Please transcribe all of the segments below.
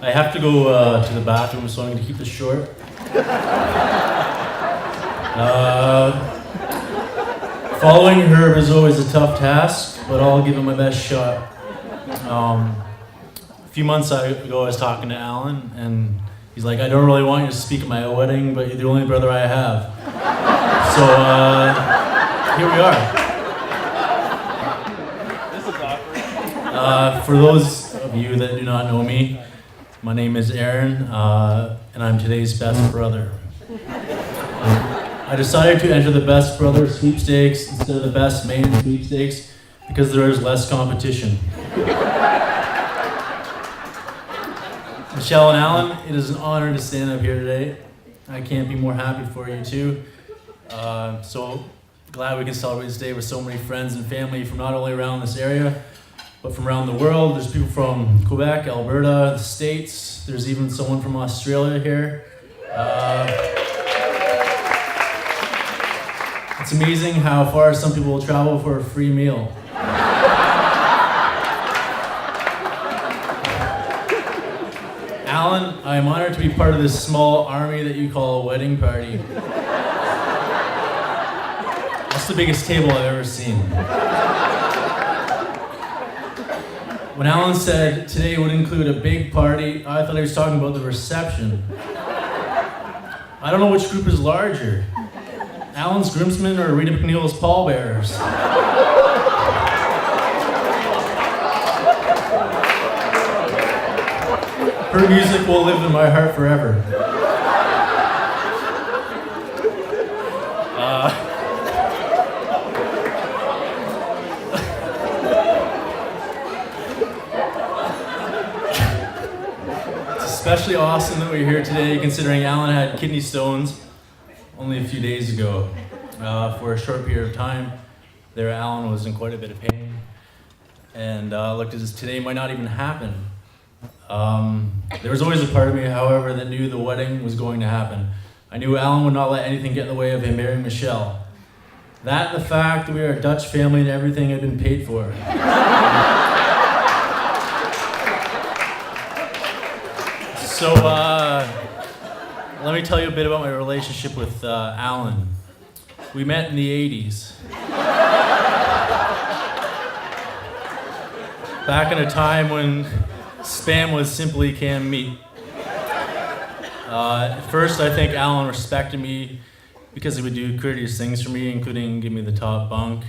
I have to go to the bathroom, so I'm going to keep this short. Following Herb is always a tough task, but I'll give it my best shot. A few months ago, I was talking to Alan, and he's like, I don't really want you to speak at my wedding, but you're the only brother I have. So, here we are. This is awkward. For those of you that do not know me, my name is Aaron, and I'm today's best brother. I decided to enter the Best Brother sweepstakes instead of the Best Main sweepstakes because there is less competition. Michelle and Alan, it is an honor to stand up here today. I can't be more happy for you too. So glad we can celebrate this day with so many friends and family from not only around this area, but from around the world. There's people from Quebec, Alberta, the States. There's even someone from Australia here. It's amazing how far some people will travel for a free meal. Alan, I am honored to be part of this small army that you call a wedding party. That's the biggest table I've ever seen. When Alan said today would include a big party, I thought he was talking about the reception. I don't know which group is larger, Alan's groomsmen or Rita McNeil's pallbearers. Her music will live in my heart forever. It's especially awesome that we're here today, considering Alan had kidney stones only a few days ago. For a short period of time, there Alan was in quite a bit of pain, and looked as today might not even happen. There was always a part of me, however, that knew the wedding was going to happen. I knew Alan would not let anything get in the way of him marrying Michelle. That and the fact that we are a Dutch family and everything had been paid for. So, let me tell you a bit about my relationship with Alan. We met in the 80s. Back in a time when Spam was simply canned meat. At first, I think Alan respected me because he would do courteous things for me, including give me the top bunk.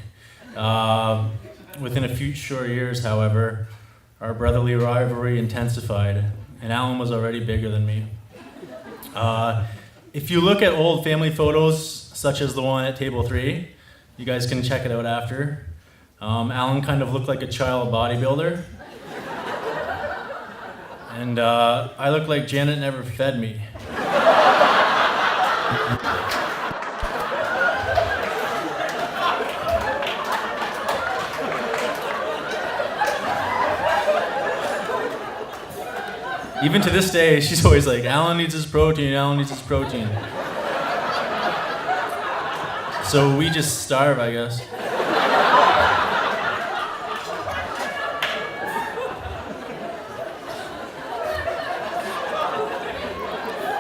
Within a few short years, however, our brotherly rivalry intensified, and Alan was already bigger than me. If you look at old family photos, such as the one at table 3, you guys can check it out after. Alan kind of looked like a child bodybuilder. And I look like Janet never fed me. Even to this day, she's always like, Alan needs his protein, Alan needs his protein. So we just starve, I guess.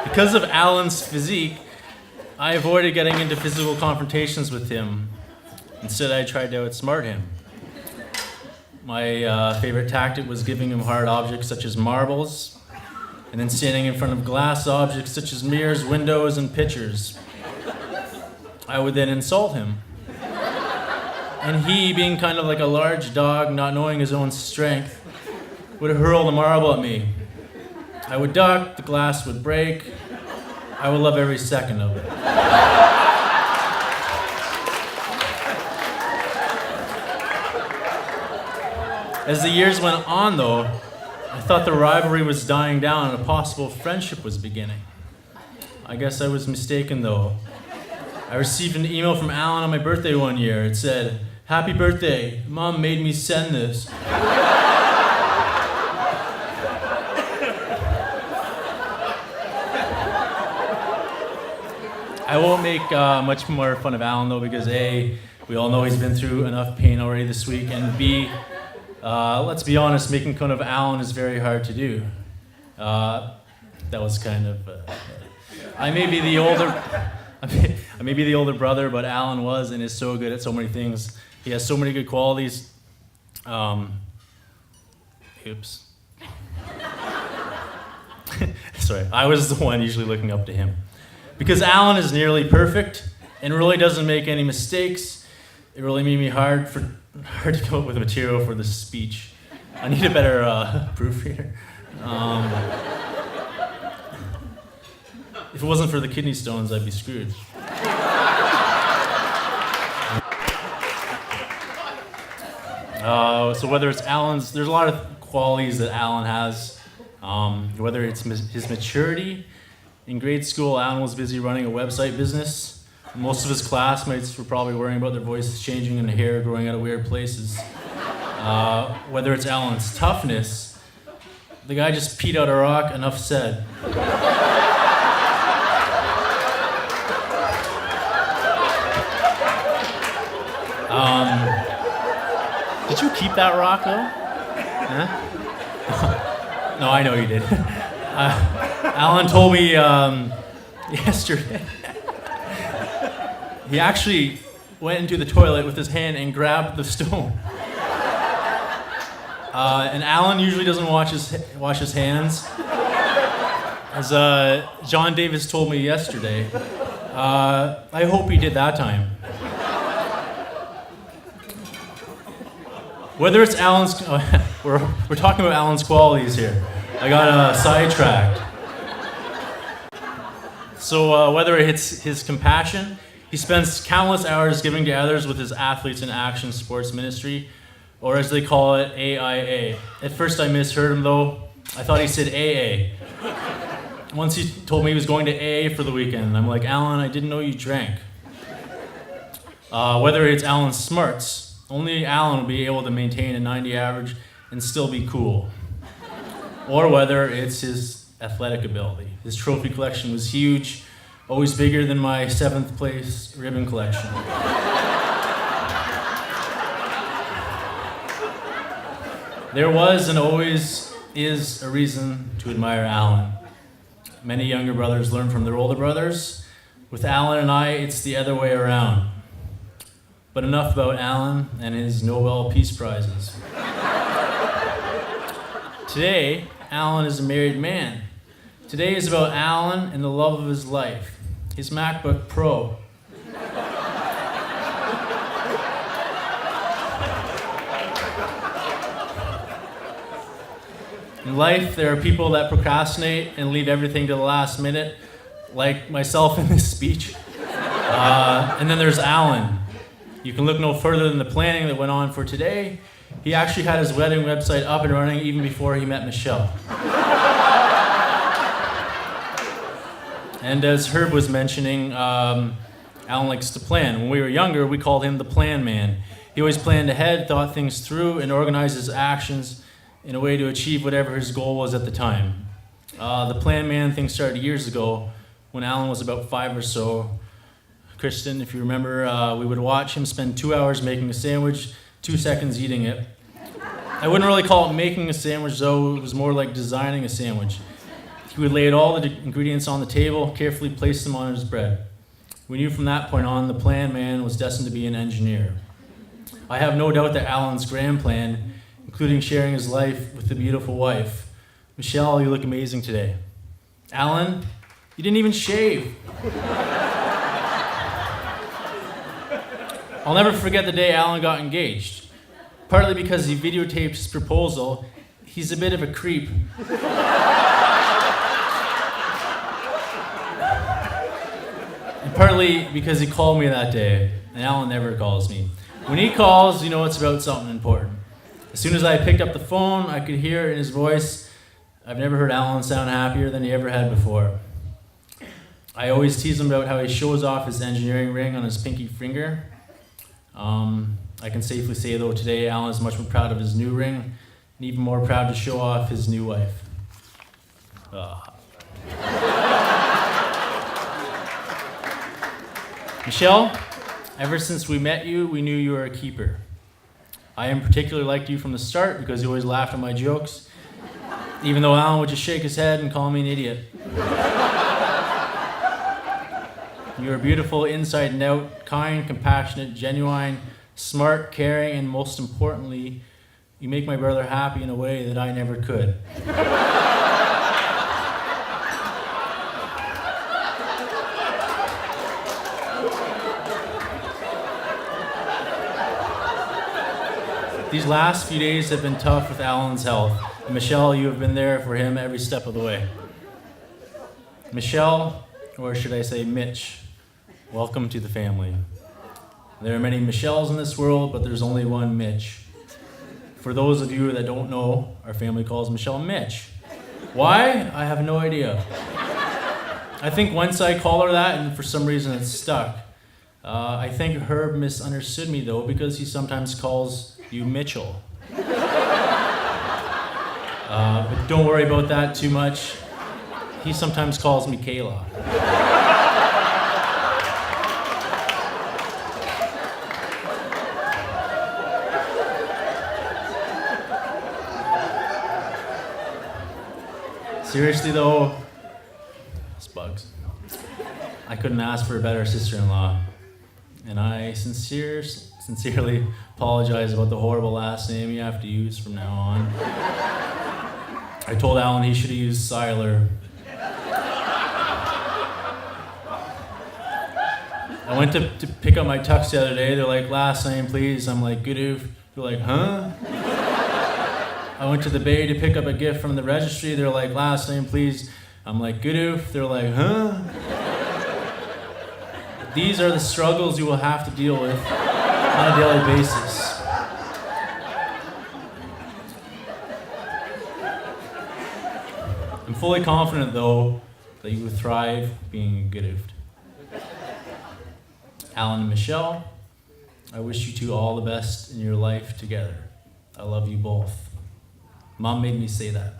Because of Alan's physique, I avoided getting into physical confrontations with him. Instead, I tried to outsmart him. My favorite tactic was giving him hard objects such as marbles, and then standing in front of glass objects such as mirrors, windows, and pictures. I would then insult him. And he, being kind of like a large dog, not knowing his own strength, would hurl the marble at me. I would duck, the glass would break. I would love every second of it. As the years went on, though, I thought the rivalry was dying down and a possible friendship was beginning. I guess I was mistaken, though. I received an email from Alan on my birthday one year. It said, "Happy birthday, Mom made me send this." I won't make much more fun of Alan, though, because A, we all know he's been through enough pain already this week, and B, let's be honest, making fun of Alan is very hard to do. That was kind of. I may be the older. I may be the older brother, but Alan was and is so good at so many things. He has so many good qualities. Oops. Sorry, I was the one usually looking up to him. Because Alan is nearly perfect and really doesn't make any mistakes, it really made me hard to come up with material for this speech. I need a better proofreader. If it wasn't for the kidney stones, I'd be screwed. So whether it's Alan's, there's a lot of qualities that Alan has. Whether it's his maturity. In grade school, Alan was busy running a website business. Most of his classmates were probably worrying about their voices changing and their hair growing out of weird places. Whether it's Alan's toughness, the guy just peed out a rock, enough said. Did you keep that rock though? Huh? No, I know you did. Alan told me yesterday. He actually went into the toilet with his hand and grabbed the stone. And Alan usually doesn't wash his hands. As John Davis told me yesterday. I hope he did that time. Whether it's Alan's, we're talking about Alan's qualities here. I got sidetracked. So whether it's his compassion, he spends countless hours giving to others with his Athletes in Action Sports Ministry, or as they call it, AIA. At first I misheard him though. I thought he said AA. Once he told me he was going to AA for the weekend. I'm like, Alan, I didn't know you drank. Whether it's Alan's smarts, only Alan will be able to maintain a 90 average and still be cool. Or whether it's his athletic ability. His trophy collection was huge, always bigger than my 7th place ribbon collection. There was and always is a reason to admire Alan. Many younger brothers learn from their older brothers. With Alan and I, it's the other way around. But enough about Alan and his Nobel Peace Prizes. Today, Alan is a married man. Today is about Alan and the love of his life, his MacBook Pro. In life, there are people that procrastinate and leave everything to the last minute, like myself in this speech. And then there's Alan. You can look no further than the planning that went on for today. He actually had his wedding website up and running even before he met Michelle. And as Herb was mentioning, Alan likes to plan. When we were younger, we called him the Plan Man. He always planned ahead, thought things through, and organized his actions in a way to achieve whatever his goal was at the time. The Plan Man thing started years ago when Alan was about 5 or so. Kristen, if you remember, we would watch him spend 2 hours making a sandwich, 2 seconds eating it. I wouldn't really call it making a sandwich though, it was more like designing a sandwich. He would lay all the ingredients on the table, carefully place them on his bread. We knew from that point on the Plan Man was destined to be an engineer. I have no doubt that Alan's grand plan, including sharing his life with a beautiful wife. Michelle, you look amazing today. Alan, you didn't even shave. I'll never forget the day Alan got engaged. Partly because he videotaped his proposal, he's a bit of a creep. And partly because he called me that day, and Alan never calls me. When he calls, you know it's about something important. As soon as I picked up the phone, I could hear in his voice, I've never heard Alan sound happier than he ever had before. I always tease him about how he shows off his engineering ring on his pinky finger. I can safely say though today Alan is much more proud of his new ring and even more proud to show off his new wife. Michelle, ever since we met you, we knew you were a keeper. I in particular liked you from the start because you always laughed at my jokes. Even though Alan would just shake his head and call me an idiot. You are beautiful inside and out, kind, compassionate, genuine, smart, caring, and most importantly, you make my brother happy in a way that I never could. These last few days have been tough with Alan's health. And Michelle, you have been there for him every step of the way. Michelle, or should I say Mitch, welcome to the family. There are many Michelles in this world, but there's only one Mitch. For those of you that don't know, our family calls Michelle Mitch. Why? I have no idea. I think once I call her that, and for some reason it's stuck. I think Herb misunderstood me though, because he sometimes calls you Mitchell. But don't worry about that too much. He sometimes calls me Kayla. Seriously though, it's bugs. I couldn't ask for a better sister-in-law. And I sincerely apologize about the horrible last name you have to use from now on. I told Alan he should have used Seiler. I went to pick up my tux the other day. They're like, last name please. I'm like, Goodouf. They're like, huh? I went to the Bay to pick up a gift from the registry. They're like, last name please. I'm like, Goodouf. They're like, huh? These are the struggles you will have to deal with on a daily basis. I'm fully confident, though, that you will thrive being Goodouf. Alan and Michelle, I wish you two all the best in your life together. I love you both. Mom made me say that.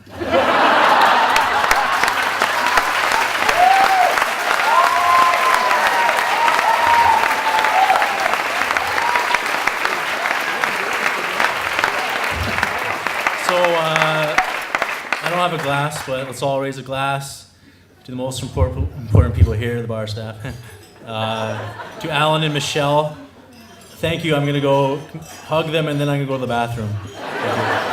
I don't have a glass, but let's all raise a glass to the most important people here, the bar staff. To Alan and Michelle, thank you. I'm going to go hug them and then I'm going to go to the bathroom. Thank you.